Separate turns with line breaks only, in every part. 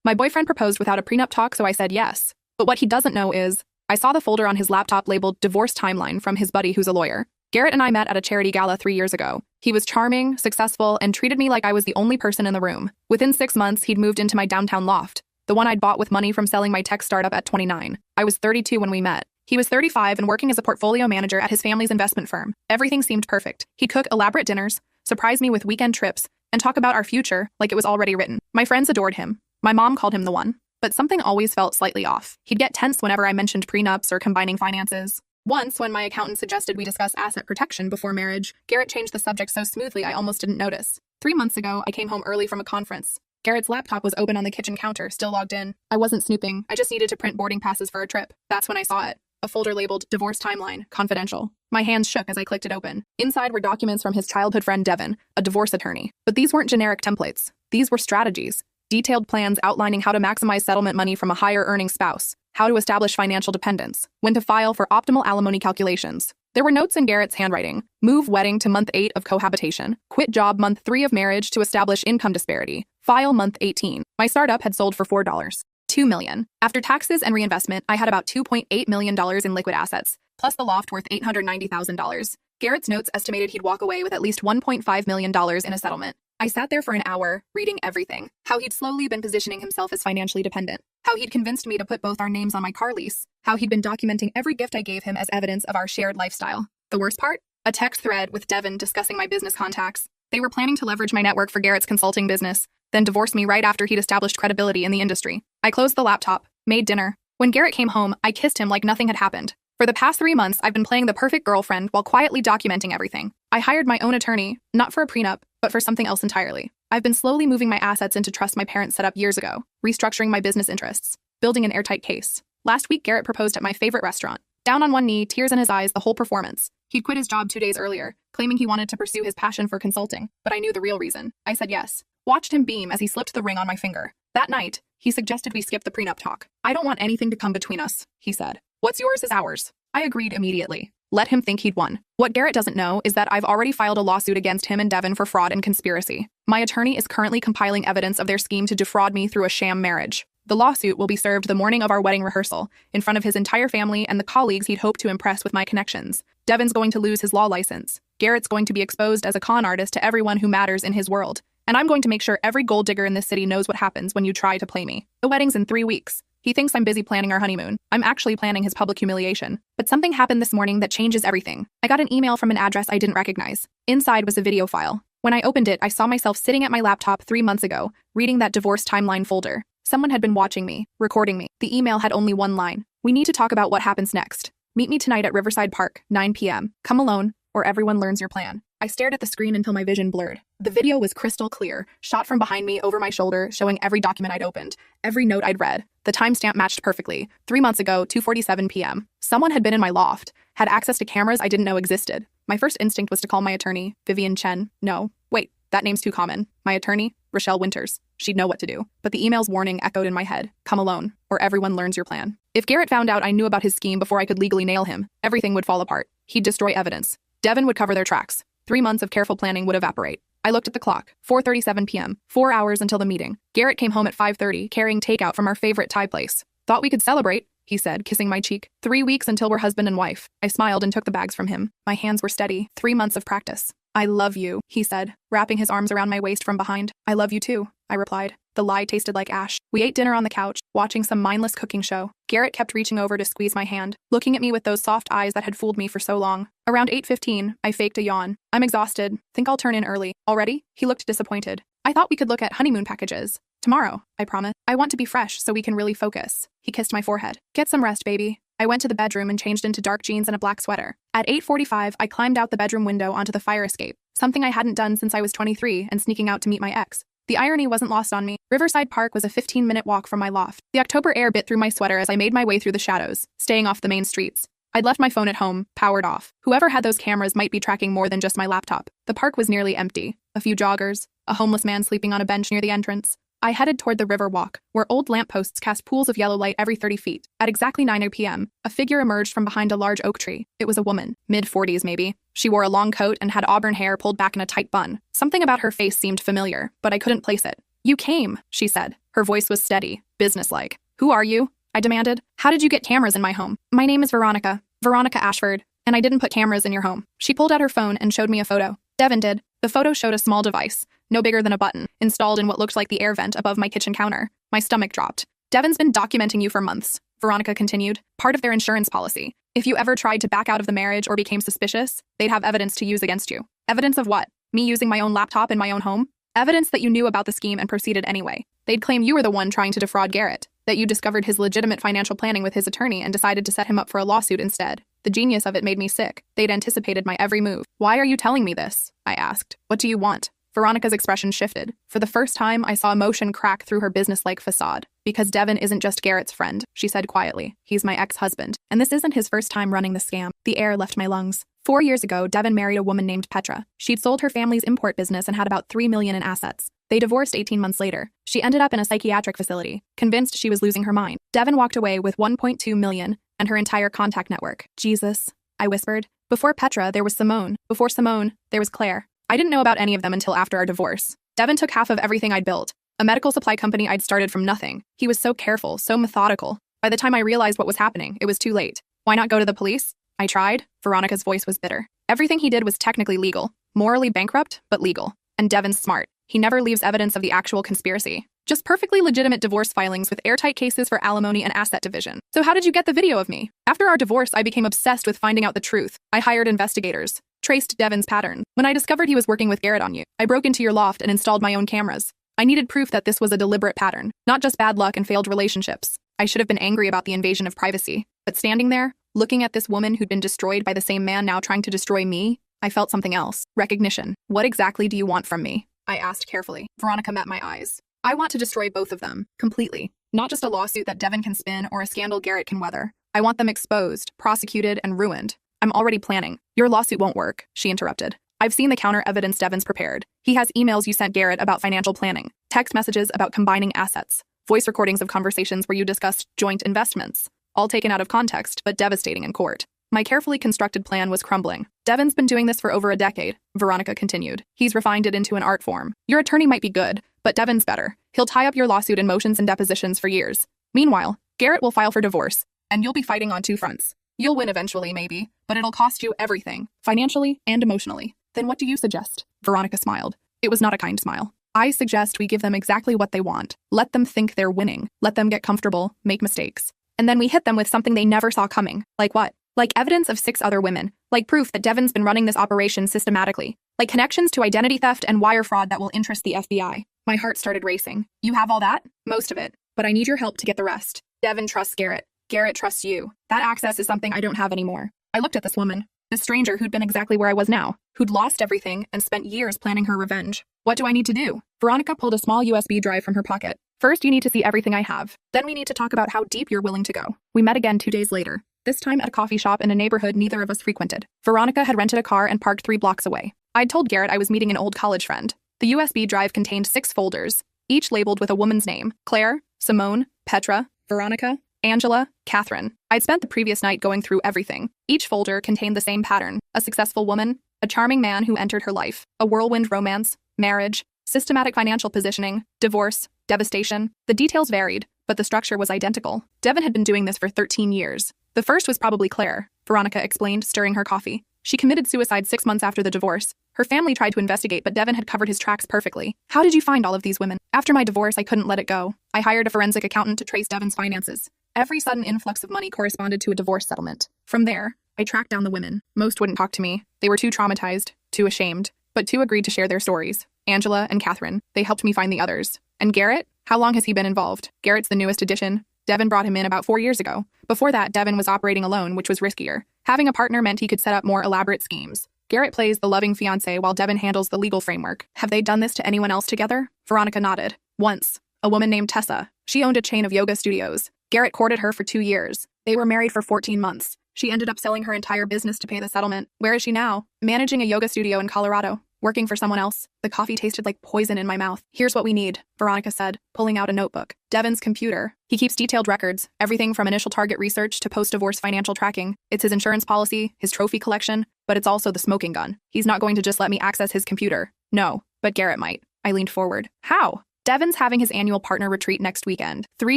My boyfriend proposed without a prenup talk, so I said yes. But what he doesn't know is, I saw the folder on his laptop labeled Divorce Timeline from his buddy who's a lawyer. Garrett and I met at a charity gala 3 years ago. He was charming, successful, and treated me like I was the only person in the room. Within 6 months, he'd moved into my downtown loft, the one I'd bought with money from selling my tech startup at 29. I was 32 when we met. He was 35 and working as a portfolio manager at his family's investment firm. Everything seemed perfect. He'd cook elaborate dinners, surprise me with weekend trips, and talk about our future like it was already written. My friends adored him. My mom called him the one. But something always felt slightly off. He'd get tense whenever I mentioned prenups or combining finances. Once, when my accountant suggested we discuss asset protection before marriage, Garrett changed the subject so smoothly I almost didn't notice. 3 months ago, I came home early from a conference. Garrett's laptop was open on the kitchen counter, still logged in. I wasn't snooping. I just needed to print boarding passes for a trip. That's when I saw it. A folder labeled Divorce Timeline, Confidential. My hands shook as I clicked it open. Inside were documents from his childhood friend Devin, a divorce attorney. But these weren't generic templates. These were strategies. Detailed plans outlining how to maximize settlement money from a higher-earning spouse, how to establish financial dependence, when to file for optimal alimony calculations. There were notes in Garrett's handwriting. Move wedding to month 8 of cohabitation. Quit job month 3 of marriage to establish income disparity. File month 18. My startup had sold for $4. $2 million. After taxes and reinvestment, I had about $2.8 million in liquid assets, plus the loft worth $890,000. Garrett's notes estimated he'd walk away with at least $1.5 million in a settlement. I sat there for an hour, reading everything. How he'd slowly been positioning himself as financially dependent. How he'd convinced me to put both our names on my car lease. How he'd been documenting every gift I gave him as evidence of our shared lifestyle. The worst part? A text thread with Devin discussing my business contacts. They were planning to leverage my network for Garrett's consulting business, then divorce me right after he'd established credibility in the industry. I closed the laptop, made dinner. When Garrett came home, I kissed him like nothing had happened. For the past 3 months, I've been playing the perfect girlfriend while quietly documenting everything. I hired my own attorney, not for a prenup, but for something else entirely. I've been slowly moving my assets into trust my parents set up years ago, restructuring my business interests, building an airtight case. Last week, Garrett proposed at my favorite restaurant. Down on one knee, tears in his eyes, the whole performance. He'd quit his job 2 days earlier, claiming he wanted to pursue his passion for consulting, but I knew the real reason. I said yes. Watched him beam as he slipped the ring on my finger. That night, he suggested we skip the prenup talk. I don't want anything to come between us, he said. What's yours is ours. I agreed immediately. Let him think he'd won. What Garrett doesn't know is that I've already filed a lawsuit against him and Devin for fraud and conspiracy. My attorney is currently compiling evidence of their scheme to defraud me through a sham marriage. The lawsuit will be served the morning of our wedding rehearsal, in front of his entire family and the colleagues he'd hoped to impress with my connections. Devin's going to lose his law license. Garrett's going to be exposed as a con artist to everyone who matters in his world. And I'm going to make sure every gold digger in this city knows what happens when you try to play me. The wedding's in 3 weeks. He thinks I'm busy planning our honeymoon. I'm actually planning his public humiliation. But something happened this morning that changes everything. I got an email from an address I didn't recognize. Inside was a video file. When I opened it, I saw myself sitting at my laptop 3 months ago, reading that divorce timeline folder. Someone had been watching me, recording me. The email had only one line. We need to talk about what happens next. Meet me tonight at Riverside Park, 9 p.m. Come alone, or everyone learns your plan. I stared at the screen until my vision blurred. The video was crystal clear, shot from behind me over my shoulder, showing every document I'd opened, every note I'd read. The timestamp matched perfectly. 3 months ago, 2:47 p.m. Someone had been in my loft, had access to cameras I didn't know existed. My first instinct was to call my attorney, Vivian Chen. No, wait, that name's too common. My attorney, Rochelle Winters. She'd know what to do. But the email's warning echoed in my head. Come alone, or everyone learns your plan. If Garrett found out I knew about his scheme before I could legally nail him, everything would fall apart. He'd destroy evidence. Devin would cover their tracks. 3 months of careful planning would evaporate. I looked at the clock. 4:37 p.m. 4 hours until the meeting. Garrett came home at 5:30, carrying takeout from our favorite Thai place. Thought we could celebrate, he said, kissing my cheek. 3 weeks until we're husband and wife. I smiled and took the bags from him. My hands were steady. 3 months of practice. I love you, he said, wrapping his arms around my waist from behind. I love you too, I replied. The lie tasted like ash. We ate dinner on the couch, watching some mindless cooking show. Garrett kept reaching over to squeeze my hand, looking at me with those soft eyes that had fooled me for so long. Around 8:15, I faked a yawn. I'm exhausted. Think I'll turn in early. Already? He looked disappointed. I thought we could look at honeymoon packages. Tomorrow, I promised. I want to be fresh so we can really focus. He kissed my forehead. Get some rest, baby. I went to the bedroom and changed into dark jeans and a black sweater. At 8:45, I climbed out the bedroom window onto the fire escape, something I hadn't done since I was 23 and sneaking out to meet my ex. The irony wasn't lost on me. Riverside Park was a 15-minute walk from my loft. The October air bit through my sweater as I made my way through the shadows, staying off the main streets. I'd left my phone at home, powered off. Whoever had those cameras might be tracking more than just my laptop. The park was nearly empty. A few joggers, a homeless man sleeping on a bench near the entrance. I headed toward the river walk, where old lampposts cast pools of yellow light every 30 feet. At exactly 9 p.m., a figure emerged from behind a large oak tree. It was a woman, mid-40s maybe. She wore a long coat and had auburn hair pulled back in a tight bun. Something about her face seemed familiar, but I couldn't place it. You came, she said. Her voice was steady, businesslike. Who are you? I demanded. How did you get cameras in my home? My name is Veronica Ashford, and I didn't put cameras in your home. She pulled out her phone and showed me a photo. Devin did. The photo showed a small device, no bigger than a button, installed in what looked like the air vent above my kitchen counter. My stomach dropped. Devin's been documenting you for months, Veronica continued. Part of their insurance policy. If you ever tried to back out of the marriage or became suspicious, they'd have evidence to use against you. Evidence of what? Me using my own laptop in my own home? Evidence that you knew about the scheme and proceeded anyway. They'd claim you were the one trying to defraud Garrett, that you discovered his legitimate financial planning with his attorney and decided to set him up for a lawsuit instead. The genius of it made me sick. They'd anticipated my every move. Why are you telling me this? I asked. What do you want? Veronica's expression shifted. For the first time, I saw emotion crack through her businesslike facade. Because Devin isn't just Garrett's friend, she said quietly. He's my ex-husband. And this isn't his first time running the scam. The air left my lungs. 4 years ago, Devin married a woman named Petra. She'd sold her family's import business and had about $3 million in assets. They divorced 18 months later. She ended up in a psychiatric facility, convinced she was losing her mind. Devin walked away with $1.2 million and her entire contact network. Jesus, I whispered. Before Petra, there was Simone. Before Simone, there was Claire. I didn't know about any of them until after our divorce. Devin took half of everything I'd built. A medical supply company I'd started from nothing. He was so careful, so methodical. By the time I realized what was happening, it was too late. Why not go to the police? I tried. Veronica's voice was bitter. Everything he did was technically legal. Morally bankrupt, but legal. And Devin's smart. He never leaves evidence of the actual conspiracy. Just perfectly legitimate divorce filings with airtight cases for alimony and asset division. So how did you get the video of me? After our divorce, I became obsessed with finding out the truth. I hired investigators. Traced Devin's pattern. When I discovered he was working with Garrett on you, I broke into your loft and installed my own cameras. I needed proof that this was a deliberate pattern, not just bad luck and failed relationships. I should have been angry about the invasion of privacy. But standing there, looking at this woman who'd been destroyed by the same man now trying to destroy me, I felt something else. Recognition. What exactly do you want from me? I asked carefully. Veronica met my eyes. I want to destroy both of them, completely. Not just a lawsuit that Devin can spin or a scandal Garrett can weather. I want them exposed, prosecuted, and ruined. I'm already planning. Your lawsuit won't work, she interrupted. I've seen the counter evidence Devin's prepared. He has emails you sent Garrett about financial planning, text messages about combining assets, voice recordings of conversations where you discussed joint investments, all taken out of context but devastating in court. My carefully constructed plan was crumbling. Devin's been doing this for over a decade, Veronica continued. He's refined it into an art form. Your attorney might be good, but Devin's better. He'll tie up your lawsuit in motions and depositions for years. Meanwhile, Garrett will file for divorce, and you'll be fighting on two fronts. You'll win eventually, maybe, but it'll cost you everything, financially and emotionally. Then what do you suggest? Veronica smiled. It was not a kind smile. I suggest we give them exactly what they want. Let them think they're winning. Let them get comfortable, make mistakes. And then we hit them with something they never saw coming. Like what? Like evidence of 6 other women. Like proof that Devin's been running this operation systematically. Like connections to identity theft and wire fraud that will interest the FBI. My heart started racing. You have all that? Most of it. But I need your help to get the rest. Devin trusts Garrett. Garrett trusts you. That access is something I don't have anymore. I looked at this woman. This stranger who'd been exactly where I was now. Who'd lost everything and spent years planning her revenge. What do I need to do? Veronica pulled a small USB drive from her pocket. First, you need to see everything I have. Then we need to talk about how deep you're willing to go. We met again 2 days later. This time at a coffee shop in a neighborhood neither of us frequented. Veronica had rented a car and parked 3 blocks away. I'd told Garrett I was meeting an old college friend. The USB drive contained 6 folders, each labeled with a woman's name. Claire, Simone, Petra, Veronica, Angela, Catherine. I'd spent the previous night going through everything. Each folder contained the same pattern. A successful woman, a charming man who entered her life, a whirlwind romance, marriage, systematic financial positioning, divorce, devastation. The details varied, but the structure was identical. Devin had been doing this for 13 years. The first was probably Claire, Veronica explained, stirring her coffee. She committed suicide 6 months after the divorce. Her family tried to investigate, but Devin had covered his tracks perfectly. How did you find all of these women? After my divorce, I couldn't let it go. I hired a forensic accountant to trace Devin's finances. Every sudden influx of money corresponded to a divorce settlement. From there, I tracked down the women. Most wouldn't talk to me. They were too traumatized, too ashamed. But 2 agreed to share their stories. Angela and Catherine. They helped me find the others. And Garrett? How long has he been involved? Garrett's the newest addition. Devin brought him in about 4 years ago. Before that, Devin was operating alone, which was riskier. Having a partner meant he could set up more elaborate schemes. Garrett plays the loving fiancé while Devin handles the legal framework. Have they done this to anyone else together? Veronica nodded. Once. A woman named Tessa. She owned a chain of yoga studios. Garrett courted her for 2 years. They were married for 14 months. She ended up selling her entire business to pay the settlement. Where is she now? Managing a yoga studio in Colorado. Working for someone else. The coffee tasted like poison in my mouth. Here's what we need, Veronica said, pulling out a notebook. Devin's computer. He keeps detailed records, everything from initial target research to post-divorce financial tracking. It's his insurance policy, his trophy collection, but it's also the smoking gun. He's not going to just let me access his computer. No, but Garrett might. I leaned forward. How? Devin's having his annual partner retreat next weekend, 3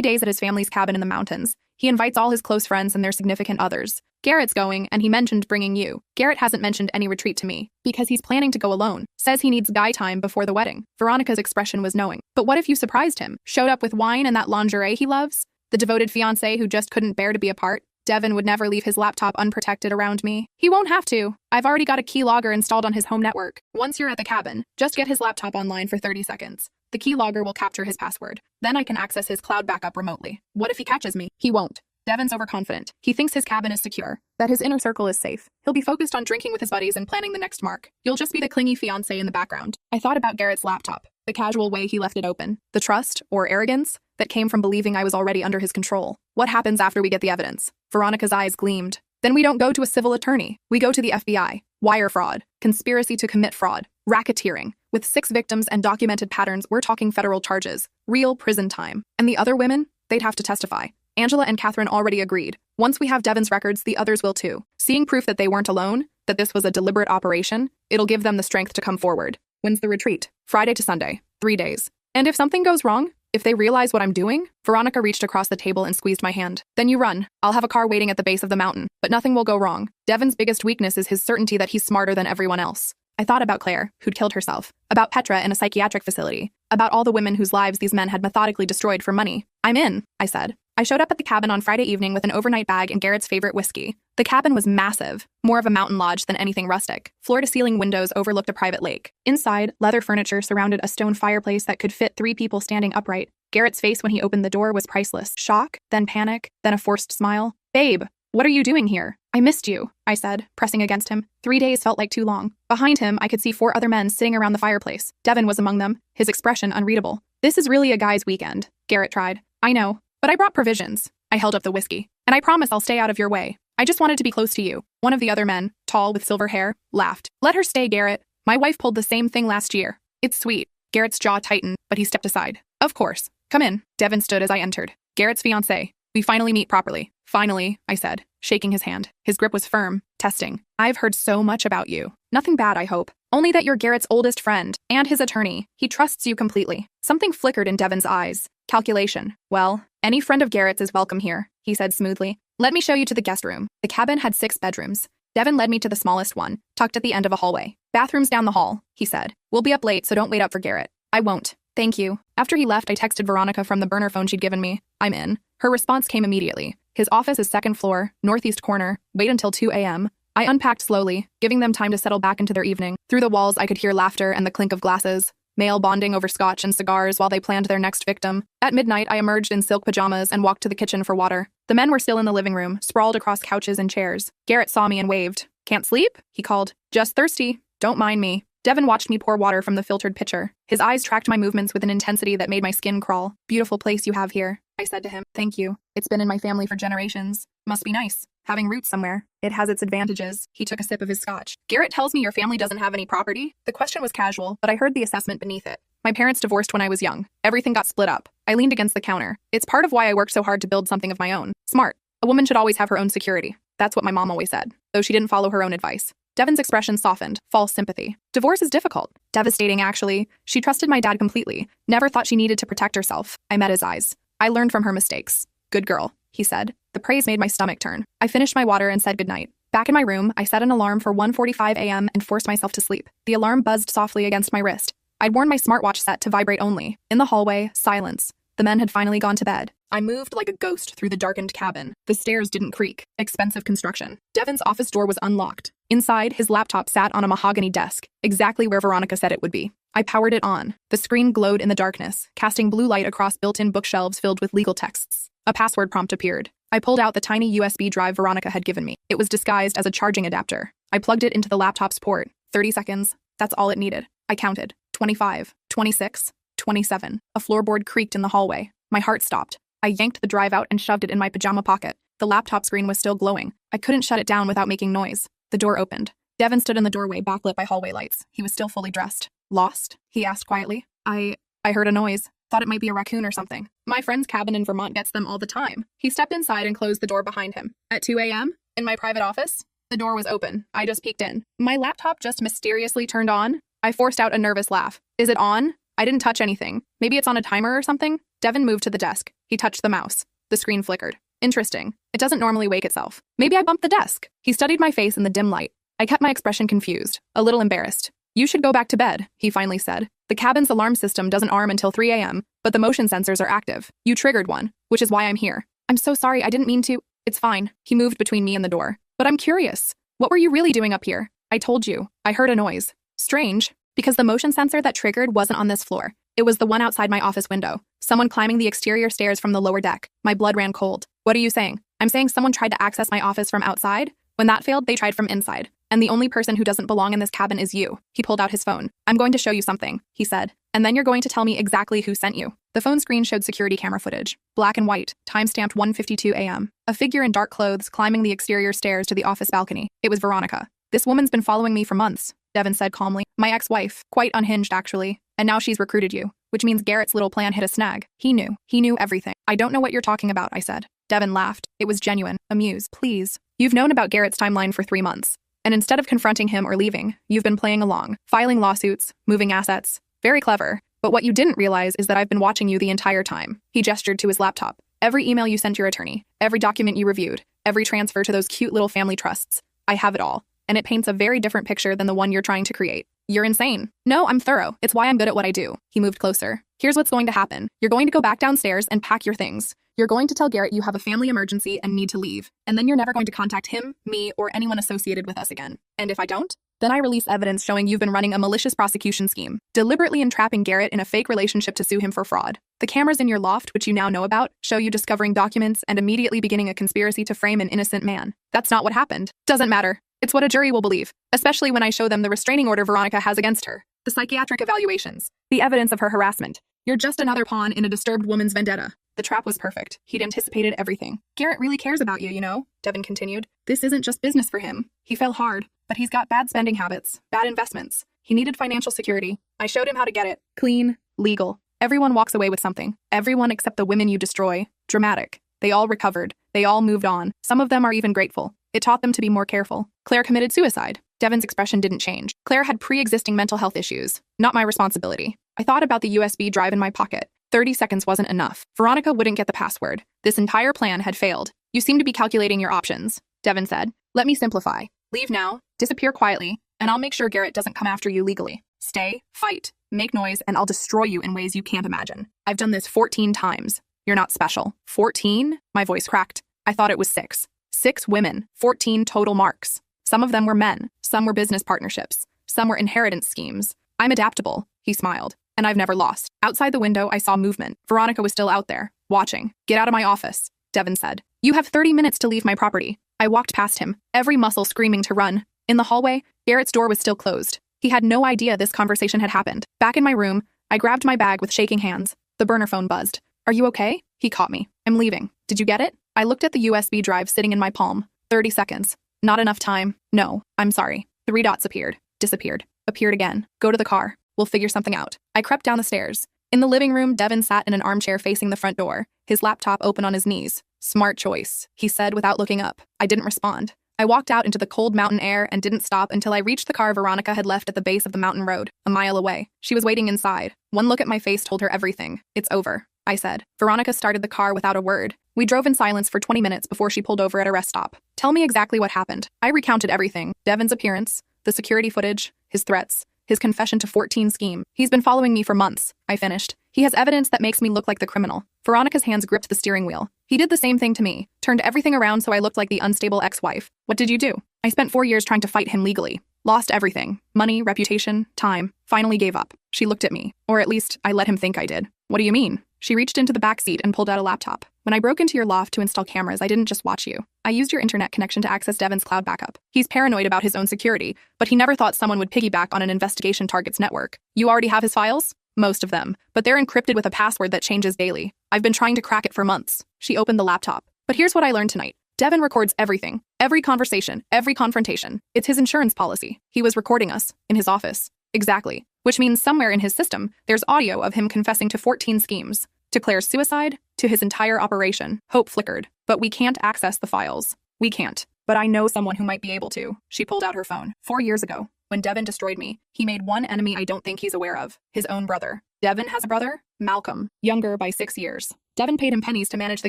days at his family's cabin in the mountains. He invites all his close friends and their significant others. Garrett's going, and he mentioned bringing you. Garrett hasn't mentioned any retreat to me, because he's planning to go alone. Says he needs guy time before the wedding. Veronica's expression was knowing. But what if you surprised him? Showed up with wine and that lingerie he loves? The devoted fiancé who just couldn't bear to be apart? Devin would never leave his laptop unprotected around me. He won't have to. I've already got a keylogger installed on his home network. Once you're at the cabin, just get his laptop online for 30 seconds. The keylogger will capture his password. Then I can access his cloud backup remotely. What if he catches me? He won't. Devin's overconfident. He thinks his cabin is secure, that his inner circle is safe. He'll be focused on drinking with his buddies and planning the next mark. You'll just be the clingy fiancé in the background. I thought about Garrett's laptop, the casual way he left it open, the trust, or arrogance, that came from believing I was already under his control. What happens after we get the evidence? Veronica's eyes gleamed. Then we don't go to a civil attorney. We go to the FBI. Wire fraud, conspiracy to commit fraud, racketeering. With 6 victims and documented patterns, we're talking federal charges, real prison time. And the other women? They'd have to testify. Angela and Catherine already agreed. Once we have Devin's records, the others will too. Seeing proof that they weren't alone, that this was a deliberate operation, it'll give them the strength to come forward. When's the retreat? Friday to Sunday. 3 days. And if something goes wrong? If they realize what I'm doing? Veronica reached across the table and squeezed my hand. Then you run. I'll have a car waiting at the base of the mountain. But nothing will go wrong. Devin's biggest weakness is his certainty that he's smarter than everyone else. I thought about Claire, who'd killed herself. About Petra in a psychiatric facility. About all the women whose lives these men had methodically destroyed for money. I'm in, I said. I showed up at the cabin on Friday evening with an overnight bag and Garrett's favorite whiskey. The cabin was massive, more of a mountain lodge than anything rustic. Floor-to-ceiling windows overlooked a private lake. Inside, leather furniture surrounded a stone fireplace that could fit 3 people standing upright. Garrett's face when he opened the door was priceless. Shock, then panic, then a forced smile. Babe, what are you doing here? I missed you, I said, pressing against him. 3 days felt like too long. Behind him, I could see 4 other men sitting around the fireplace. Devin was among them, his expression unreadable. This is really a guy's weekend, Garrett tried. I know, but I brought provisions. I held up the whiskey. And I promise I'll stay out of your way. I just wanted to be close to you. One of the other men, tall with silver hair, laughed. Let her stay, Garrett. My wife pulled the same thing last year. It's sweet. Garrett's jaw tightened, but he stepped aside. Of course. Come in. Devin stood as I entered. Garrett's fiancé. We finally meet properly. Finally, I said, shaking his hand. His grip was firm, testing. I've heard so much about you. Nothing bad, I hope. Only that you're Garrett's oldest friend, and his attorney. He trusts you completely. Something flickered in Devin's eyes. Calculation. Well, any friend of Garrett's is welcome here, he said smoothly. Let me show you to the guest room. The cabin had 6 bedrooms. Devin led me to the smallest one, tucked at the end of a hallway. Bathrooms down the hall, he said. We'll be up late, so don't wait up for Garrett. I won't. Thank you. After he left, I texted Veronica from the burner phone she'd given me. I'm in. Her response came immediately. His office is 2nd floor, northeast corner. Wait until 2 a.m. I unpacked slowly, giving them time to settle back into their evening. Through the walls, I could hear laughter and the clink of glasses. Male bonding over scotch and cigars while they planned their next victim. At midnight, I emerged in silk pajamas and walked to the kitchen for water. The men were still in the living room, sprawled across couches and chairs. Garrett saw me and waved. Can't sleep? He called. Just thirsty. Don't mind me. Devin watched me pour water from the filtered pitcher. His eyes tracked my movements with an intensity that made my skin crawl. Beautiful place you have here, I said to him. Thank you. It's been in my family for generations. Must be nice, having roots somewhere. It has its advantages. He took a sip of his scotch. Garrett tells me your family doesn't have any property? The question was casual, but I heard the assessment beneath it. My parents divorced when I was young. Everything got split up. I leaned against the counter. It's part of why I worked so hard to build something of my own. Smart. A woman should always have her own security. That's what my mom always said, though she didn't follow her own advice. Devin's expression softened. False sympathy. Divorce is difficult. Devastating, actually. She trusted my dad completely. Never thought she needed to protect herself. I met his eyes. I learned from her mistakes. Good girl, he said. The praise made my stomach turn. I finished my water and said goodnight. Back in my room, I set an alarm for 1:45 a.m. and forced myself to sleep. The alarm buzzed softly against my wrist. I'd worn my smartwatch set to vibrate only. In the hallway, silence. The men had finally gone to bed. I moved like a ghost through the darkened cabin. The stairs didn't creak. Expensive construction. Devin's office door was unlocked. Inside, his laptop sat on a mahogany desk, exactly where Veronica said it would be. I powered it on. The screen glowed in the darkness, casting blue light across built-in bookshelves filled with legal texts. A password prompt appeared. I pulled out the tiny USB drive Veronica had given me. It was disguised as a charging adapter. I plugged it into the laptop's port. 30 seconds. That's all it needed. I counted. 25, 26, 27. A floorboard creaked in the hallway. My heart stopped. I yanked the drive out and shoved it in my pajama pocket. The laptop screen was still glowing. I couldn't shut it down without making noise. The door opened. Devin stood in the doorway, backlit by hallway lights. He was still fully dressed. Lost? He asked quietly. I heard a noise. Thought it might be a raccoon or something. My friend's cabin in Vermont gets them all the time. He stepped inside and closed the door behind him. At 2 a.m., in my private office, the door was open. I just peeked in. My laptop just mysteriously turned on. I forced out a nervous laugh. Is it on? I didn't touch anything. Maybe it's on a timer or something? Devin moved to the desk. He touched the mouse. The screen flickered. Interesting. It doesn't normally wake itself. Maybe I bumped the desk. He studied my face in the dim light. I kept my expression confused, a little embarrassed. You should go back to bed, he finally said. The cabin's alarm system doesn't arm until 3 a.m., but the motion sensors are active. You triggered one, which is why I'm here. I'm so sorry, I didn't mean to. It's fine. He moved between me and the door. But I'm curious. What were you really doing up here? I told you. I heard a noise. Strange, because the motion sensor that triggered wasn't on this floor. It was the one outside my office window. Someone climbing the exterior stairs from the lower deck. My blood ran cold. What are you saying? I'm saying someone tried to access my office from outside. When that failed, they tried from inside. And the only person who doesn't belong in this cabin is you. He pulled out his phone. I'm going to show you something, he said. And then you're going to tell me exactly who sent you. The phone screen showed security camera footage. Black and white, timestamped 1:52 a.m. A figure in dark clothes climbing the exterior stairs to the office balcony. It was Veronica. This woman's been following me for months, Devin said calmly. My ex-wife. Quite unhinged, actually. And now she's recruited you. Which means Garrett's little plan hit a snag. He knew. He knew everything. I don't know what you're talking about, I said. Devin laughed. It was genuine. Amused. Please. You've known about Garrett's timeline for 3 months. And instead of confronting him or leaving, you've been playing along, filing lawsuits, moving assets. Very clever. But what you didn't realize is that I've been watching you the entire time. He gestured to his laptop. Every email you sent your attorney, every document you reviewed, every transfer to those cute little family trusts. I have it all. And it paints a very different picture than the one you're trying to create. You're insane. No, I'm thorough. It's why I'm good at what I do. He moved closer. Here's what's going to happen. You're going to go back downstairs and pack your things. You're going to tell Garrett you have a family emergency and need to leave. And then you're never going to contact him, me, or anyone associated with us again. And if I don't, then I release evidence showing you've been running a malicious prosecution scheme, deliberately entrapping Garrett in a fake relationship to sue him for fraud. The cameras in your loft, which you now know about, show you discovering documents and immediately beginning a conspiracy to frame an innocent man. That's not what happened. Doesn't matter. It's what a jury will believe, especially when I show them the restraining order Veronica has against her, the psychiatric evaluations, the evidence of her harassment. You're just another pawn in a disturbed woman's vendetta. The trap was perfect. He'd anticipated everything. Garrett really cares about you, you know, Devin continued. This isn't just business for him. He fell hard, but he's got bad spending habits, bad investments. He needed financial security. I showed him how to get it. Clean, legal. Everyone walks away with something. Everyone except the women you destroy. Dramatic. They all recovered. They all moved on. Some of them are even grateful. It taught them to be more careful. Claire committed suicide. Devin's expression didn't change. Claire had pre-existing mental health issues. Not my responsibility. I thought about the USB drive in my pocket. 30 seconds wasn't enough. Veronica wouldn't get the password. This entire plan had failed. You seem to be calculating your options, Devin said. Let me simplify. Leave now, disappear quietly, and I'll make sure Garrett doesn't come after you legally. Stay, fight, make noise, and I'll destroy you in ways you can't imagine. I've done this 14 times. You're not special. 14? My voice cracked. I thought it was 6. 6 women, 14 total marks. Some of them were men, some were business partnerships, some were inheritance schemes. I'm adaptable, he smiled, and I've never lost. Outside the window, I saw movement. Veronica was still out there, watching. Get out of my office, Devin said. You have 30 minutes to leave my property. I walked past him, every muscle screaming to run. In the hallway, Garrett's door was still closed. He had no idea this conversation had happened. Back in my room, I grabbed my bag with shaking hands. The burner phone buzzed. Are you okay? He caught me. I'm leaving. Did you get it? I looked at the USB drive sitting in my palm. 30 seconds. Not enough time. No, I'm sorry. 3 dots appeared. Disappeared. Appeared again. Go to the car. We'll figure something out. I crept down the stairs. In the living room, Devin sat in an armchair facing the front door, his laptop open on his knees. Smart choice, he said without looking up. I didn't respond. I walked out into the cold mountain air and didn't stop until I reached the car Veronica had left at the base of the mountain road, a mile away. She was waiting inside. One look at my face told her everything. It's over, I said. Veronica started the car without a word. We drove in silence for 20 minutes before she pulled over at a rest stop. Tell me exactly what happened. I recounted everything. Devin's appearance, the security footage, his threats, his confession to 14 scheme. He's been following me for months, I finished. He has evidence that makes me look like the criminal. Veronica's hands gripped the steering wheel. He did the same thing to me, turned everything around so I looked like the unstable ex-wife. What did you do? I spent 4 years trying to fight him legally. Lost everything. Money, reputation, time. Finally gave up. She looked at me. Or at least, I let him think I did. What do you mean? She reached into the back seat and pulled out a laptop. When I broke into your loft to install cameras, I didn't just watch you. I used your internet connection to access Devin's cloud backup. He's paranoid about his own security, but he never thought someone would piggyback on an investigation target's network. You already have his files? Most of them. But they're encrypted with a password that changes daily. I've been trying to crack it for months. She opened the laptop. But here's what I learned tonight. Devin records everything. Every conversation. Every confrontation. It's his insurance policy. He was recording us. In his office. Exactly. Which means somewhere in his system, there's audio of him confessing to 14 schemes. To Claire's suicide, to his entire operation. Hope flickered. But we can't access the files. We can't. But I know someone who might be able to. She pulled out her phone. 4 years ago, when Devin destroyed me, he made one enemy I don't think he's aware of. His own brother. Devin has a brother, Malcolm, younger by 6 years. Devin paid him pennies to manage the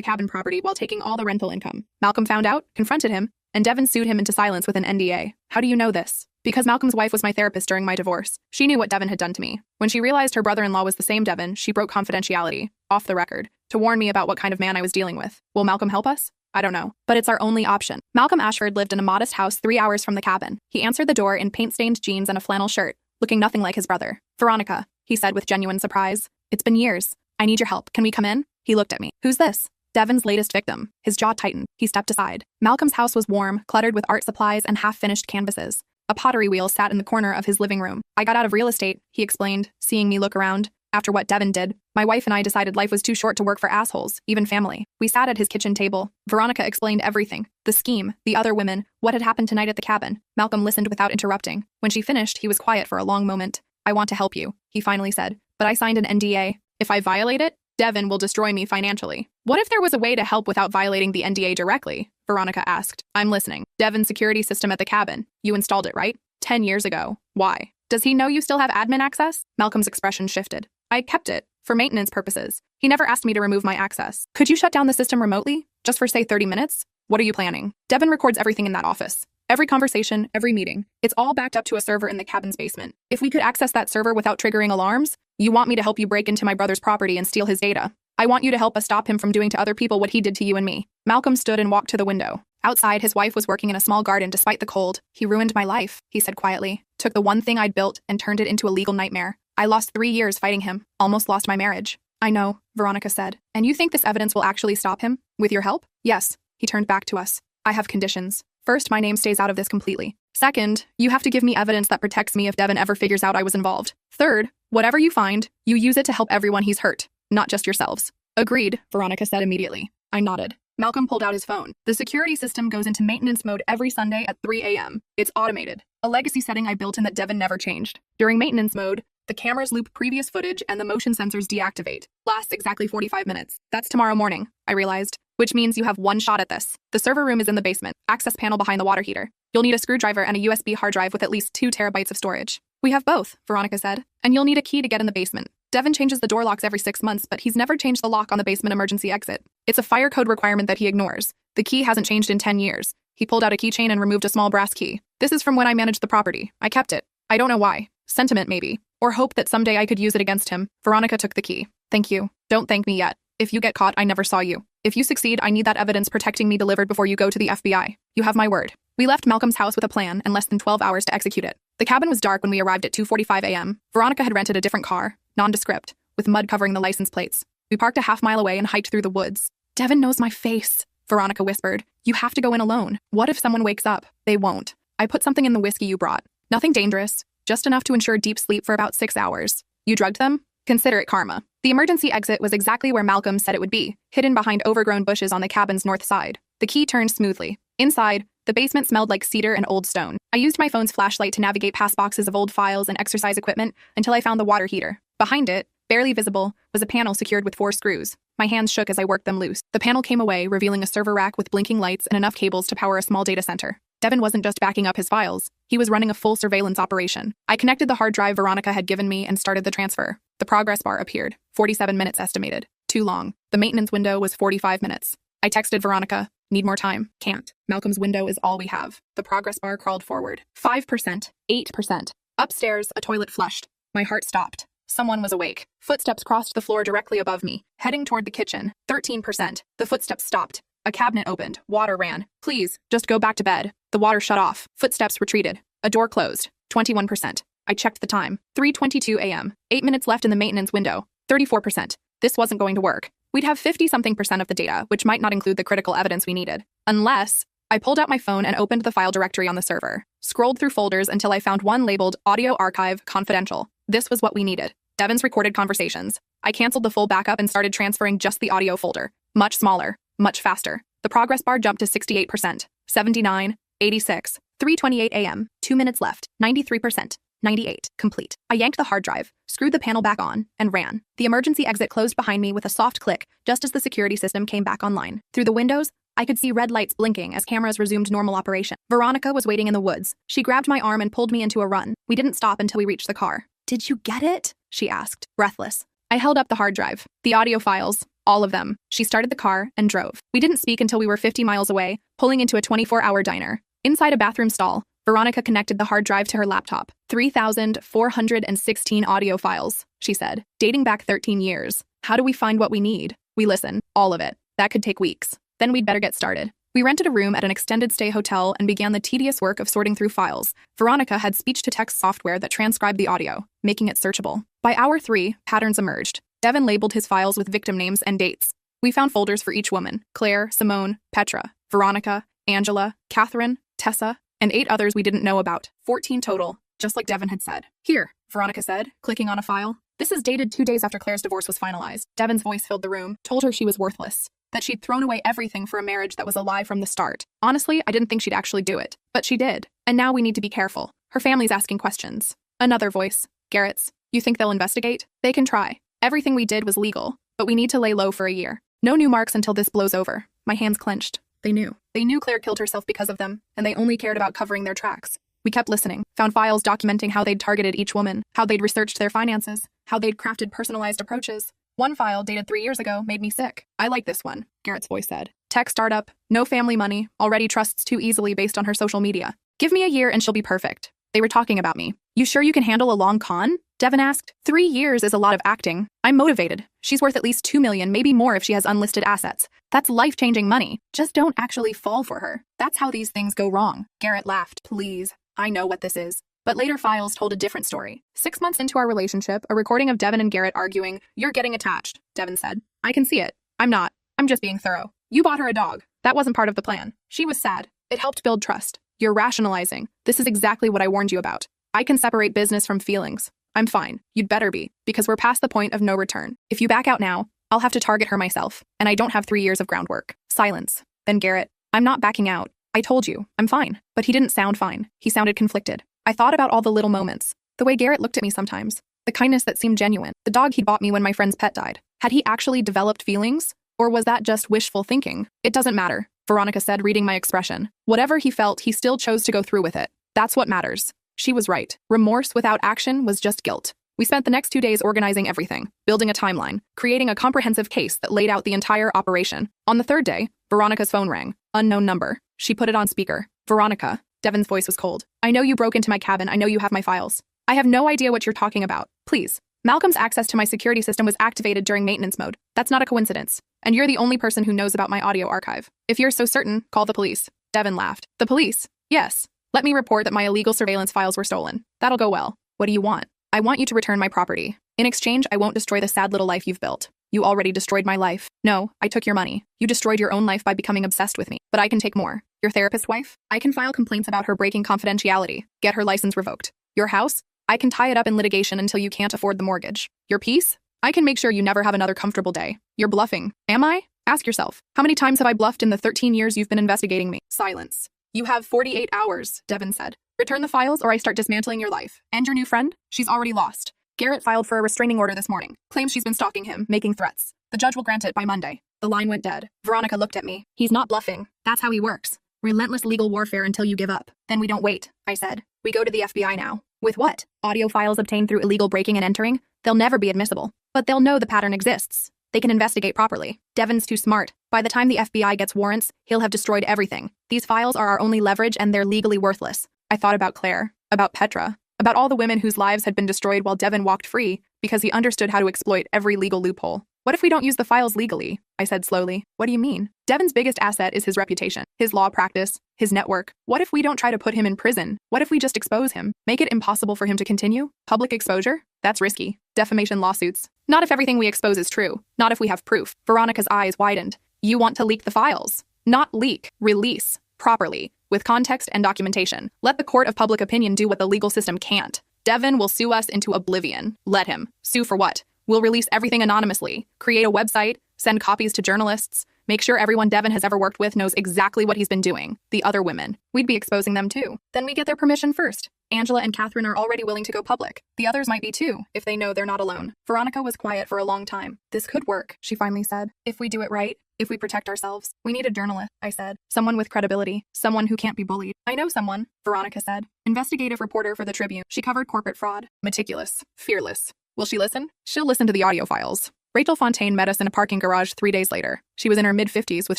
cabin property while taking all the rental income. Malcolm found out, confronted him, and Devin sued him into silence with an NDA. How do you know this? Because Malcolm's wife was my therapist during my divorce. She knew what Devin had done to me. When she realized her brother-in-law was the same Devin, she broke confidentiality, off the record, to warn me about what kind of man I was dealing with. Will Malcolm help us? I don't know, but it's our only option. Malcolm Ashford lived in a modest house 3 hours from the cabin. He answered the door in paint-stained jeans and a flannel shirt, looking nothing like his brother. Veronica, he said with genuine surprise. It's been years. I need your help. Can we come in? He looked at me. Who's this? Devin's latest victim. His jaw tightened. He stepped aside. Malcolm's house was warm, cluttered with art supplies and half-finished canvases. A pottery wheel sat in the corner of his living room. I got out of real estate, he explained, seeing me look around. After what Devin did, my wife and I decided life was too short to work for assholes, even family. We sat at his kitchen table. Veronica explained everything. The scheme, the other women, what had happened tonight at the cabin. Malcolm listened without interrupting. When she finished, he was quiet for a long moment. I want to help you, he finally said, but I signed an NDA. If I violate it, Devin will destroy me financially. What if there was a way to help without violating the NDA directly? Veronica asked. I'm listening. Devin's security system at the cabin. You installed it, right? 10 years ago. Why? Does he know you still have admin access? Malcolm's expression shifted. I kept it, for maintenance purposes. He never asked me to remove my access. Could you shut down the system remotely? Just for, say, 30 minutes? What are you planning? Devin records everything in that office. Every conversation, every meeting. It's all backed up to a server in the cabin's basement. If we could access that server without triggering alarms, you want me to help you break into my brother's property and steal his data. I want you to help us stop him from doing to other people what he did to you and me. Malcolm stood and walked to the window. Outside, his wife was working in a small garden despite the cold. He ruined my life, he said quietly. Took the one thing I'd built and turned it into a legal nightmare. I lost 3 years fighting him. Almost lost my marriage. I know, Veronica said. And you think this evidence will actually stop him? With your help? Yes. He turned back to us. I have conditions. First, my name stays out of this completely. Second, you have to give me evidence that protects me if Devin ever figures out I was involved. Third, whatever you find, you use it to help everyone he's hurt, not just yourselves. Agreed, Veronica said immediately. I nodded. Malcolm pulled out his phone. The security system goes into maintenance mode every Sunday at 3 a.m. It's automated, a legacy setting I built in that Devin never changed. During maintenance mode, the cameras loop previous footage and the motion sensors deactivate. Lasts exactly 45 minutes. That's tomorrow morning, I realized, which means you have one shot at this. The server room is in the basement, access panel behind the water heater. You'll need a screwdriver and a USB hard drive with at least 2 terabytes of storage. We have both, Veronica said, and you'll need a key to get in the basement. Devin changes the door locks every 6 months, but he's never changed the lock on the basement emergency exit. It's a fire code requirement that he ignores. The key hasn't changed in 10 years. He pulled out a keychain and removed a small brass key. This is from when I managed the property. I kept it. I don't know why. Sentiment, maybe. Or hope that someday I could use it against him. Veronica took the key. Thank you. Don't thank me yet. If you get caught, I never saw you. If you succeed, I need that evidence protecting me delivered before you go to the FBI. You have my word. We left Malcolm's house with a plan and less than 12 hours to execute it. The cabin was dark when we arrived at 2:45 a.m. Veronica had rented a different car, nondescript, with mud covering the license plates. We parked a half-mile away and hiked through the woods. Devin knows my face, Veronica whispered. You have to go in alone. What if someone wakes up? They won't. I put something in the whiskey you brought. Nothing dangerous, just enough to ensure deep sleep for about 6 hours. You drugged them? Consider it karma. The emergency exit was exactly where Malcolm said it would be, hidden behind overgrown bushes on the cabin's north side. The key turned smoothly. Inside, the basement smelled like cedar and old stone. I used my phone's flashlight to navigate past boxes of old files and exercise equipment until I found the water heater. Behind it, barely visible, was a panel secured with 4 screws. My hands shook as I worked them loose. The panel came away, revealing a server rack with blinking lights and enough cables to power a small data center. Devin wasn't just backing up his files. He was running a full surveillance operation. I connected the hard drive Veronica had given me and started the transfer. The progress bar appeared. 47 minutes estimated. Too long. The maintenance window was 45 minutes. I texted Veronica. Need more time. Can't. Malcolm's window is all we have. The progress bar crawled forward. 5%. 8%. Upstairs, a toilet flushed. My heart stopped. Someone was awake. Footsteps crossed the floor directly above me, heading toward the kitchen. 13%. The footsteps stopped. A cabinet opened. Water ran. Please, just go back to bed. The water shut off. Footsteps retreated. A door closed. 21%. I checked the time. 3:22 a.m. 8 minutes left in the maintenance window. 34%. This wasn't going to work. We'd have 50-something% of the data, which might not include the critical evidence we needed. Unless... I pulled out my phone and opened the file directory on the server. Scrolled through folders until I found one labeled Audio Archive Confidential. This was what we needed. Devin's recorded conversations. I canceled the full backup and started transferring just the audio folder. Much smaller. Much faster. The progress bar jumped to 68%. 79. 86. 3:28 a.m. 2 minutes left. 93%. 98. Complete. I yanked the hard drive, screwed the panel back on, and ran. The emergency exit closed behind me with a soft click just as the security system came back online. Through the windows, I could see red lights blinking as cameras resumed normal operation. Veronica was waiting in the woods. She grabbed my arm and pulled me into a run. We didn't stop until we reached the car. Did you get it? she asked, breathless. I held up the hard drive. The audio files. All of them. She started the car and drove. We didn't speak until we were 50 miles away, pulling into a 24-hour diner. Inside a bathroom stall, Veronica connected the hard drive to her laptop. 3,416 audio files, she said, dating back 13 years. How do we find what we need? We listen. All of it. That could take weeks. Then we'd better get started. We rented a room at an extended stay hotel and began the tedious work of sorting through files. Veronica had speech-to-text software that transcribed the audio, making it searchable. By hour 3, patterns emerged. Devin labeled his files with victim names and dates. We found folders for each woman: Claire, Simone, Petra, Veronica, Angela, Catherine, Tessa, and 8 others we didn't know about. 14 total, just like Devin had said. Here, Veronica said, clicking on a file. This is dated 2 days after Claire's divorce was finalized. Devin's voice filled the room, told her she was worthless, that she'd thrown away everything for a marriage that was a lie from the start. Honestly, I didn't think she'd actually do it, but she did. And now we need to be careful. Her family's asking questions. Another voice. Garrett's. You think they'll investigate? They can try. Everything we did was legal, but we need to lay low for a year. No new marks until this blows over. My hands clenched. They knew. They knew Claire killed herself because of them, and they only cared about covering their tracks. We kept listening, found files documenting how they'd targeted each woman, how they'd researched their finances, how they'd crafted personalized approaches. One file, dated 3 years ago, made me sick. I like this one, Garrett's voice said. Tech startup, no family money, already trusts too easily based on her social media. Give me a year and she'll be perfect. They were talking about me. You sure you can handle a long con? Devin asked. 3 years is a lot of acting. I'm motivated. She's worth at least $2 million, maybe more if she has unlisted assets. That's life-changing money. Just don't actually fall for her. That's how these things go wrong. Garrett laughed. Please. I know what this is. But later files told a different story. 6 months into our relationship, a recording of Devin and Garrett arguing. You're getting attached, Devin said. I can see it. I'm not. I'm just being thorough. You bought her a dog. That wasn't part of the plan. She was sad. It helped build trust. You're rationalizing. This is exactly what I warned you about. I can separate business from feelings. I'm fine. You'd better be, because we're past the point of no return. If you back out now, I'll have to target her myself, and I don't have 3 years of groundwork. Silence. Then Garrett, I'm not backing out. I told you, I'm fine. But he didn't sound fine. He sounded conflicted. I thought about all the little moments. The way Garrett looked at me sometimes. The kindness that seemed genuine. The dog he'd bought me when my friend's pet died. Had he actually developed feelings? Or was that just wishful thinking? It doesn't matter, Veronica said, reading my expression. Whatever he felt, he still chose to go through with it. That's what matters. She was right. Remorse without action was just guilt. We spent the next 2 days organizing everything, building a timeline, creating a comprehensive case that laid out the entire operation. On the 3rd day, Veronica's phone rang. Unknown number. She put it on speaker. Veronica. Devin's voice was cold. I know you broke into my cabin. I know you have my files. I have no idea what you're talking about. Please. Malcolm's access to my security system was activated during maintenance mode. That's not a coincidence. And you're the only person who knows about my audio archive. If you're so certain, call the police. Devin laughed. The police? Yes. Let me report that my illegal surveillance files were stolen. That'll go well. What do you want? I want you to return my property. In exchange, I won't destroy the sad little life you've built. You already destroyed my life. No, I took your money. You destroyed your own life by becoming obsessed with me. But I can take more. Your therapist wife? I can file complaints about her breaking confidentiality. Get her license revoked. Your house? I can tie it up in litigation until you can't afford the mortgage. Your peace? I can make sure you never have another comfortable day. You're bluffing. Am I? Ask yourself. How many times have I bluffed in the 13 years you've been investigating me? Silence. You have 48 hours, Devin said. Return the files or I start dismantling your life. And your new friend? She's already lost. Garrett filed for a restraining order this morning. Claims she's been stalking him, making threats. The judge will grant it by Monday. The line went dead. Veronica looked at me. He's not bluffing. That's how he works. Relentless legal warfare until you give up. Then we don't wait, I said. We go to the FBI now. With what? Audio files obtained through illegal breaking and entering? They'll never be admissible. But they'll know the pattern exists. They can investigate properly. Devin's too smart. By the time the FBI gets warrants, he'll have destroyed everything. These files are our only leverage and they're legally worthless. I thought about Claire, about Petra, about all the women whose lives had been destroyed while Devin walked free because he understood how to exploit every legal loophole. What if we don't use the files legally? I said slowly. What do you mean? Devin's biggest asset is his reputation, his law practice, his network. What if we don't try to put him in prison? What if we just expose him? Make it impossible for him to continue? Public exposure? That's risky. Defamation lawsuits. Not if everything we expose is true. Not if we have proof. Veronica's eyes widened. You want to leak the files. Not leak. Release. Properly. With context and documentation. Let the court of public opinion do what the legal system can't. Devin will sue us into oblivion. Let him. Sue for what? We'll release everything anonymously. Create a website. Send copies to journalists. Make sure everyone Devin has ever worked with knows exactly what he's been doing. The other women. We'd be exposing them too. Then we get their permission first. Angela and Catherine are already willing to go public. The others might be too, if they know they're not alone. Veronica was quiet for a long time. This could work, she finally said. If we do it right, if we protect ourselves. We need a journalist, I said. Someone with credibility. Someone who can't be bullied. I know someone, Veronica said. Investigative reporter for the Tribune. She covered corporate fraud. Meticulous. Fearless. Will she listen? She'll listen to the audio files. Rachel Fontaine met us in a parking garage 3 days later. She was in her mid-50s with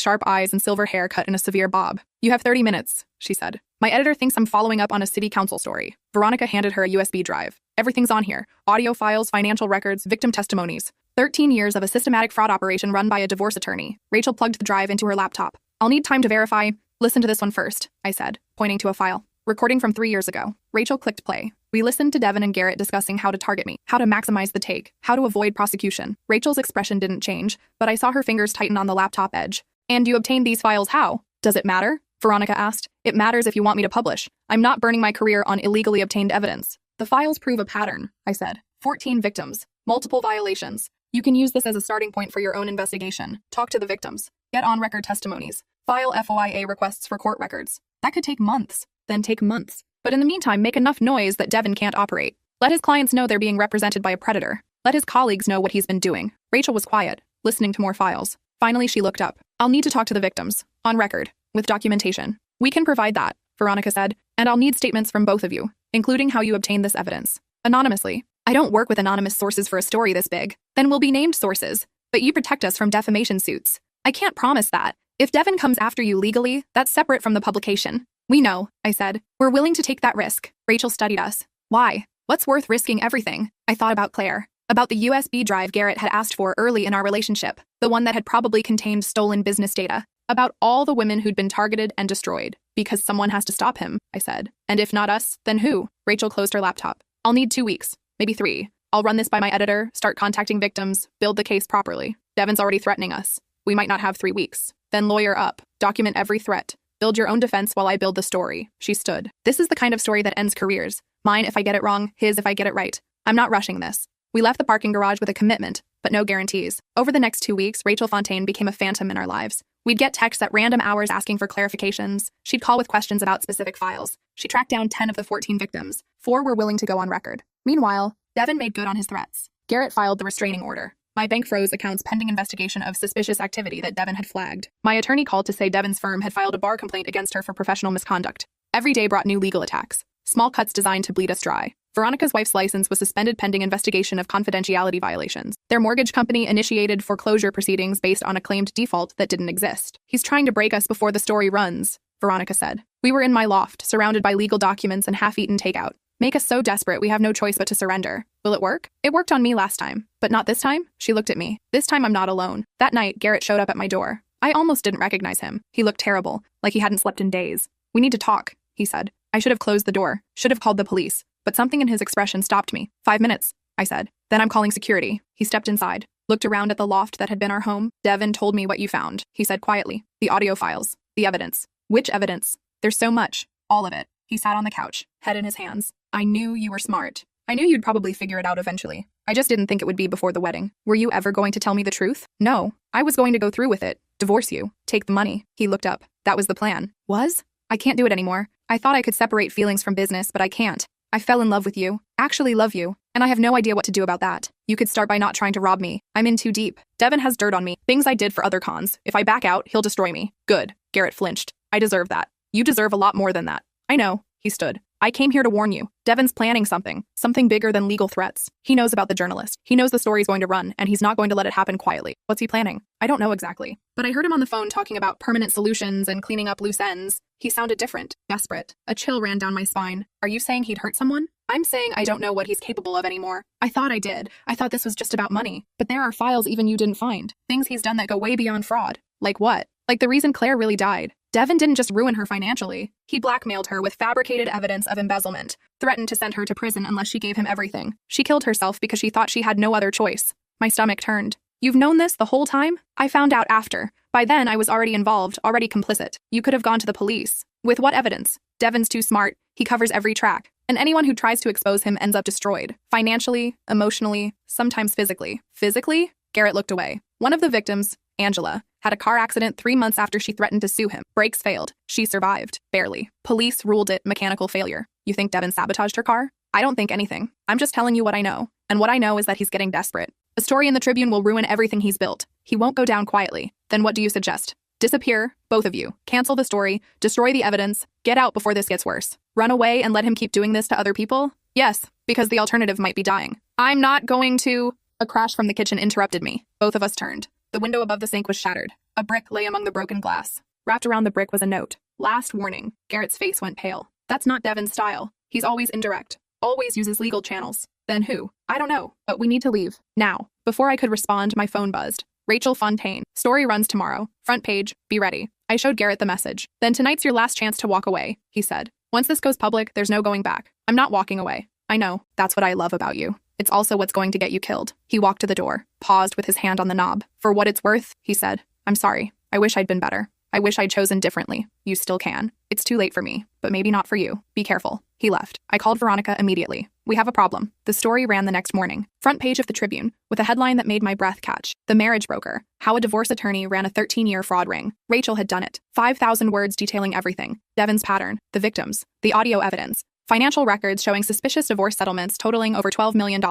sharp eyes and silver hair cut in a severe bob. You have 30 minutes, she said. My editor thinks I'm following up on a city council story. Veronica handed her a USB drive. Everything's on here. Audio files, financial records, victim testimonies. 13 years of a systematic fraud operation run by a divorce attorney. Rachel plugged the drive into her laptop. I'll need time to verify. Listen to this one first, I said, pointing to a file. Recording from 3 years ago. Rachel clicked play. We listened to Devin and Garrett discussing how to target me, how to maximize the take, how to avoid prosecution. Rachel's expression didn't change, but I saw her fingers tighten on the laptop edge. And you obtained these files how? Does it matter? Veronica asked. It matters if you want me to publish. I'm not burning my career on illegally obtained evidence. The files prove a pattern, I said. 14 victims. Multiple violations. You can use this as a starting point for your own investigation. Talk to the victims. Get on-record testimonies. File FOIA requests for court records. That could take months. Then take months. But in the meantime, make enough noise that Devin can't operate. Let his clients know they're being represented by a predator. Let his colleagues know what he's been doing. Rachel was quiet, listening to more files. Finally, she looked up. I'll need to talk to the victims. On record. With documentation. We can provide that, Veronica said. And I'll need statements from both of you, including how you obtained this evidence. Anonymously. I don't work with anonymous sources for a story this big. Then we'll be named sources. But you protect us from defamation suits. I can't promise that. If Devin comes after you legally, that's separate from the publication. We know, I said. We're willing to take that risk. Rachel studied us. Why? What's worth risking everything? I thought about Claire. About the USB drive Garrett had asked for early in our relationship. The one that had probably contained stolen business data. About all the women who'd been targeted and destroyed. Because someone has to stop him, I said. And if not us, then who? Rachel closed her laptop. I'll need 2 weeks. Maybe 3. I'll run this by my editor, start contacting victims, build the case properly. Devin's already threatening us. We might not have 3 weeks. Then lawyer up. Document every threat. Build your own defense while I build the story. She stood. This is the kind of story that ends careers. Mine if I get it wrong, his if I get it right. I'm not rushing this. We left the parking garage with a commitment, but no guarantees. Over the next 2 weeks, Rachel Fontaine became a phantom in our lives. We'd get texts at random hours asking for clarifications. She'd call with questions about specific files. She tracked down 10 of the 14 victims. 4 were willing to go on record. Meanwhile, Devin made good on his threats. Garrett filed the restraining order. My bank froze accounts pending investigation of suspicious activity that Devin had flagged. My attorney called to say Devin's firm had filed a bar complaint against her for professional misconduct. Every day brought new legal attacks. Small cuts designed to bleed us dry. Veronica's wife's license was suspended pending investigation of confidentiality violations. Their mortgage company initiated foreclosure proceedings based on a claimed default that didn't exist. He's trying to break us before the story runs, Veronica said. We were in my loft, surrounded by legal documents and half-eaten takeout. Make us so desperate we have no choice but to surrender. Will it work? It worked on me last time. But not this time? She looked at me. This time I'm not alone. That night, Garrett showed up at my door. I almost didn't recognize him. He looked terrible, like he hadn't slept in days. We need to talk, he said. I should have closed the door, should have called the police. But something in his expression stopped me. 5 minutes, I said. Then I'm calling security. He stepped inside, looked around at the loft that had been our home. Devin told me what you found, he said quietly. The audio files. The evidence. Which evidence? There's so much. All of it. He sat on the couch, head in his hands. I knew you were smart. I knew you'd probably figure it out eventually. I just didn't think it would be before the wedding. Were you ever going to tell me the truth? No. I was going to go through with it. Divorce you. Take the money. He looked up. That was the plan. Was? I can't do it anymore. I thought I could separate feelings from business, but I can't. I fell in love with you. Actually love you. And I have no idea what to do about that. You could start by not trying to rob me. I'm in too deep. Devin has dirt on me. Things I did for other cons. If I back out, he'll destroy me. Good. Garrett flinched. I deserve that. You deserve a lot more than that. I know. He stood. I came here to warn you. Devin's planning something bigger than legal threats. He knows about the journalist. He knows the story's going to run, and he's not going to let it happen quietly. What's he planning? I don't know exactly. But I heard him on the phone talking about permanent solutions and cleaning up loose ends. He sounded different, desperate. A chill ran down my spine. Are you saying he'd hurt someone? I'm saying I don't know what he's capable of anymore. I thought I did. I thought this was just about money. But there are files even you didn't find. Things he's done that go way beyond fraud. Like what? Like the reason Claire really died. Devin didn't just ruin her financially. He blackmailed her with fabricated evidence of embezzlement, threatened to send her to prison unless she gave him everything. She killed herself because she thought she had no other choice. My stomach turned. You've known this the whole time? I found out after. By then, I was already involved, already complicit. You could have gone to the police. With what evidence? Devin's too smart. He covers every track. And anyone who tries to expose him ends up destroyed. Financially, emotionally, sometimes physically. Physically? Garrett looked away. One of the victims, Angela, had a car accident 3 months after she threatened to sue him. Brakes failed. She survived. Barely. Police ruled it mechanical failure. You think Devin sabotaged her car? I don't think anything. I'm just telling you what I know. And what I know is that he's getting desperate. A story in the Tribune will ruin everything he's built. He won't go down quietly. Then what do you suggest? Disappear, both of you. Cancel the story. Destroy the evidence. Get out before this gets worse. Run away and let him keep doing this to other people? Yes, because the alternative might be dying. I'm not going to. A crash from the kitchen interrupted me. Both of us turned. The window above the sink was shattered. A brick lay among the broken glass. Wrapped around the brick was a note. Last warning. Garrett's face went pale. That's not Devin's style. He's always indirect. Always uses legal channels. Then who? I don't know. But we need to leave. Now. Before I could respond, my phone buzzed. Rachel Fontaine. Story runs tomorrow. Front page. Be ready. I showed Garrett the message. Then tonight's your last chance to walk away, he said. Once this goes public, there's no going back. I'm not walking away. I know. That's what I love about you. It's also what's going to get you killed. He walked to the door, paused with his hand on the knob. For what it's worth, he said. I'm sorry. I wish I'd been better. I wish I'd chosen differently. You still can. It's too late for me, but maybe not for you. Be careful. He left. I called Veronica immediately. We have a problem. The story ran the next morning. Front page of the Tribune, with a headline that made my breath catch. The marriage broker. How a divorce attorney ran a 13-year fraud ring. Rachel had done it. 5,000 words detailing everything. Devin's pattern. The victims. The audio evidence. Financial records showing suspicious divorce settlements totaling over $12 million.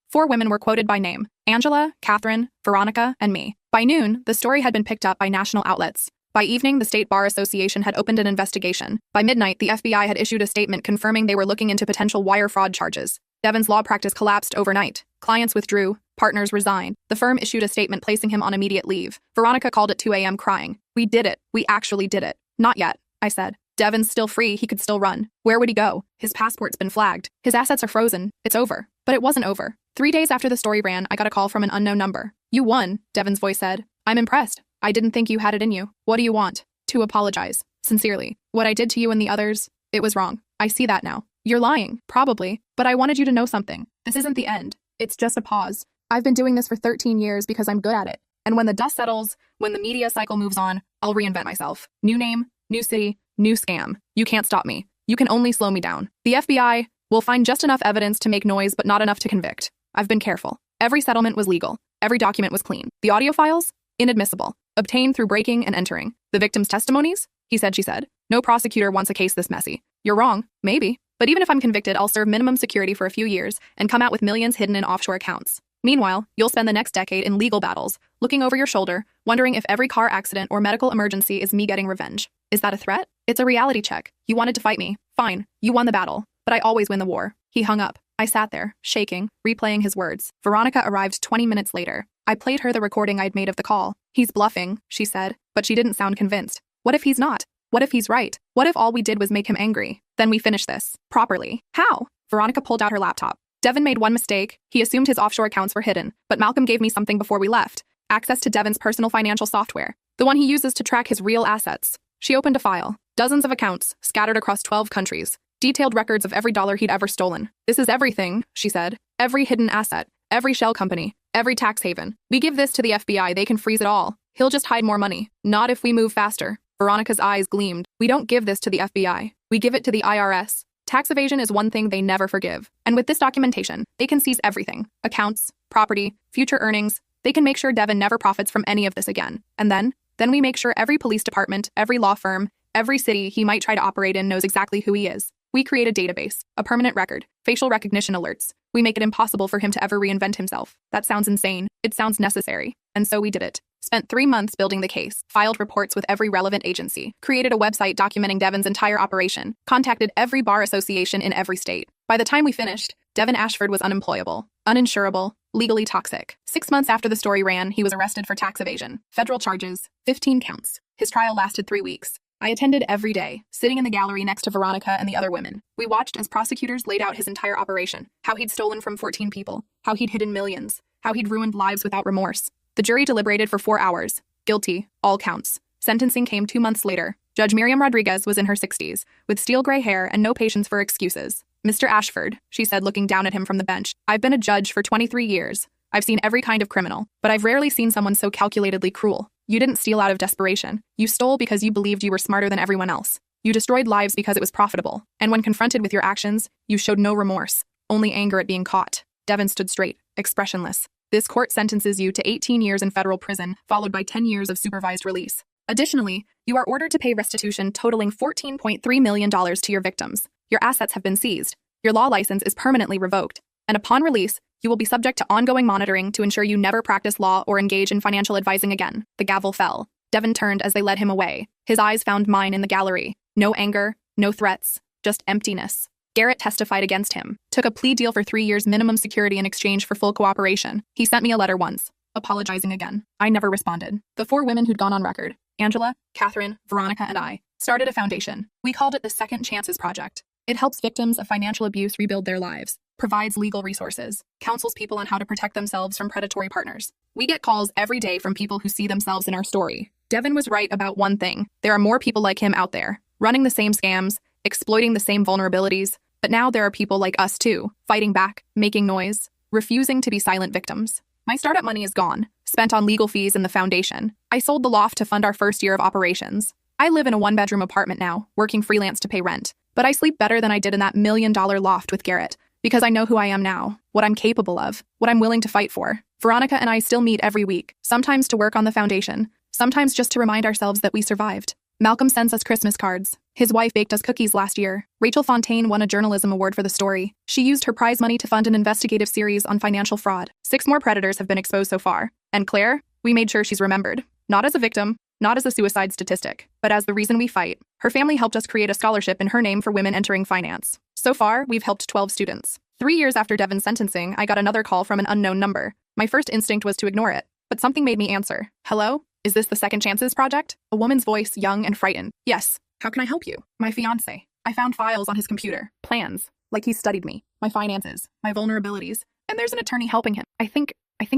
4 women were quoted by name. Angela, Catherine, Veronica, and me. By noon, the story had been picked up by national outlets. By evening, the State Bar Association had opened an investigation. By midnight, the FBI had issued a statement confirming they were looking into potential wire fraud charges. Devin's law practice collapsed overnight. Clients withdrew. Partners resigned. The firm issued a statement placing him on immediate leave. Veronica called at 2 a.m. crying. We did it. We actually did it. Not yet, I said. Devin's still free. He could still run. Where would he go? His passport's been flagged. His assets are frozen. It's over. But it wasn't over. 3 days after the story ran, I got a call from an unknown number. You won, Devin's voice said. I'm impressed. I didn't think you had it in you. What do you want? To apologize. Sincerely. What I did to you and the others, it was wrong. I see that now. You're lying, probably, but I wanted you to know something. This isn't the end. It's just a pause. I've been doing this for 13 years because I'm good at it. And when the dust settles, when the media cycle moves on, I'll reinvent myself. New name, new city, new scam. You can't stop me. You can only slow me down. The FBI will find just enough evidence to make noise, but not enough to convict. I've been careful. Every settlement was legal. Every document was clean. The audio files? Inadmissible. Obtained through breaking and entering. The victim's testimonies? He said, she said. No prosecutor wants a case this messy. You're wrong. Maybe. But even if I'm convicted, I'll serve minimum security for a few years and come out with millions hidden in offshore accounts. Meanwhile, you'll spend the next decade in legal battles, looking over your shoulder, wondering if every car accident or medical emergency is me getting revenge. Is that a threat? It's a reality check. You wanted to fight me. Fine. You won the battle. But I always win the war. He hung up. I sat there, shaking, replaying his words. Veronica arrived 20 minutes later. I played her the recording I'd made of the call. He's bluffing, she said, but she didn't sound convinced. What if he's not? What if he's right? What if all we did was make him angry? Then we finish this. Properly. How? Veronica pulled out her laptop. Devin made one mistake. He assumed his offshore accounts were hidden, but Malcolm gave me something before we left. Access to Devin's personal financial software. The one he uses to track his real assets. She opened a file. Dozens of accounts, scattered across 12 countries. Detailed records of every dollar he'd ever stolen. This is everything, she said. Every hidden asset. Every shell company. Every tax haven. We give this to the FBI, they can freeze it all. He'll just hide more money. Not if we move faster. Veronica's eyes gleamed. We don't give this to the FBI. We give it to the IRS. Tax evasion is one thing they never forgive. And with this documentation, they can seize everything. Accounts, property, future earnings. They can make sure Devin never profits from any of this again. And then we make sure every police department, every law firm, every city he might try to operate in knows exactly who he is. We create a database, a permanent record, facial recognition alerts. We make it impossible for him to ever reinvent himself. That sounds insane. It sounds necessary. And so we did it. Spent 3 months building the case, filed reports with every relevant agency, created a website documenting Devin's entire operation, contacted every bar association in every state. By the time we finished, Devin Ashford was unemployable, uninsurable, legally toxic. 6 months after the story ran, he was arrested for tax evasion. Federal charges, 15 counts. His trial lasted 3 weeks. I attended every day, sitting in the gallery next to Veronica and the other women. We watched as prosecutors laid out his entire operation, how he'd stolen from 14 people, how he'd hidden millions, how he'd ruined lives without remorse. The jury deliberated for 4 hours. Guilty, all counts. Sentencing came 2 months later. Judge Miriam Rodriguez was in her 60s, with steel gray hair and no patience for excuses. Mr. Ashford, she said, looking down at him from the bench, I've been a judge for 23 years. I've seen every kind of criminal, but I've rarely seen someone so calculatedly cruel. You didn't steal out of desperation. You stole because you believed you were smarter than everyone else. You destroyed lives because it was profitable. And when confronted with your actions, you showed no remorse, only anger at being caught. Devin stood straight, expressionless. This court sentences you to 18 years in federal prison, followed by 10 years of supervised release. Additionally, you are ordered to pay restitution totaling $14.3 million to your victims. Your assets have been seized. Your law license is permanently revoked. And upon release, you will be subject to ongoing monitoring to ensure you never practice law or engage in financial advising again. The gavel fell. Devin turned as they led him away. His eyes found mine in the gallery. No anger, no threats, just emptiness. Garrett testified against him, took a plea deal for 3 years minimum security in exchange for full cooperation. He sent me a letter once, apologizing again. I never responded. The 4 women who'd gone on record, Angela, Catherine, Veronica, and I, started a foundation. We called it the Second Chances Project. It helps victims of financial abuse rebuild their lives, provides legal resources, counsels people on how to protect themselves from predatory partners. We get calls every day from people who see themselves in our story. Devin was right about one thing. There are more people like him out there, running the same scams, exploiting the same vulnerabilities, but now there are people like us too, fighting back, making noise, refusing to be silent victims. My startup money is gone, spent on legal fees and the foundation. I sold the loft to fund our first year of operations. I live in a 1-bedroom apartment now, working freelance to pay rent, but I sleep better than I did in that $1 million loft with Garrett, because I know who I am now, what I'm capable of, what I'm willing to fight for. Veronica and I still meet every week, sometimes to work on the foundation, sometimes just to remind ourselves that we survived. Malcolm sends us Christmas cards. His wife baked us cookies last year. Rachel Fontaine won a journalism award for the story. She used her prize money to fund an investigative series on financial fraud. 6 more predators have been exposed so far. And Claire, we made sure she's remembered. Not as a victim, not as a suicide statistic, but as the reason we fight. Her family helped us create a scholarship in her name for women entering finance. So far, we've helped 12 students. 3 years after Devin's sentencing, I got another call from an unknown number. My first instinct was to ignore it, but something made me answer. Hello? Is this the Second Chances Project? A woman's voice, young and frightened. Yes. How can I help you? My fiancé. I found files on his computer. Plans. Like he studied me. My finances. My vulnerabilities. And there's an attorney helping him. I think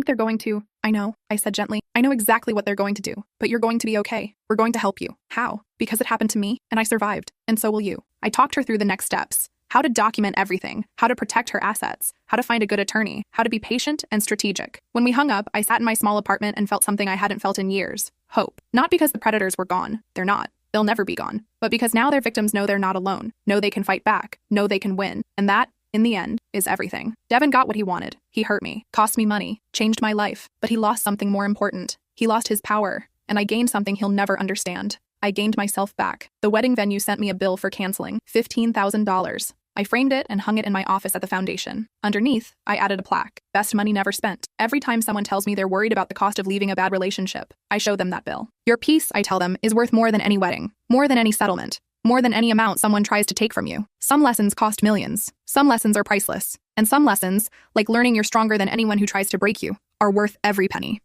they're going to... I know, I said gently. I know exactly what they're going to do. But you're going to be okay. We're going to help you. How? Because it happened to me, and I survived. And so will you. I talked her through the next steps. How to document everything, how to protect her assets, how to find a good attorney, how to be patient and strategic. When we hung up, I sat in my small apartment and felt something I hadn't felt in years. Hope. Not because the predators were gone. They're not. They'll never be gone. But because now their victims know they're not alone, know they can fight back, know they can win. And that, in the end, is everything. Devin got what he wanted. He hurt me, cost me money, changed my life. But he lost something more important. He lost his power. And I gained something he'll never understand. I gained myself back. The wedding venue sent me a bill for canceling, $15,000. I framed it and hung it in my office at the foundation. Underneath, I added a plaque. Best money never spent. Every time someone tells me they're worried about the cost of leaving a bad relationship, I show them that bill. Your peace, I tell them, is worth more than any wedding, more than any settlement, more than any amount someone tries to take from you. Some lessons cost millions. Some lessons are priceless. And some lessons, like learning you're stronger than anyone who tries to break you, are worth every penny.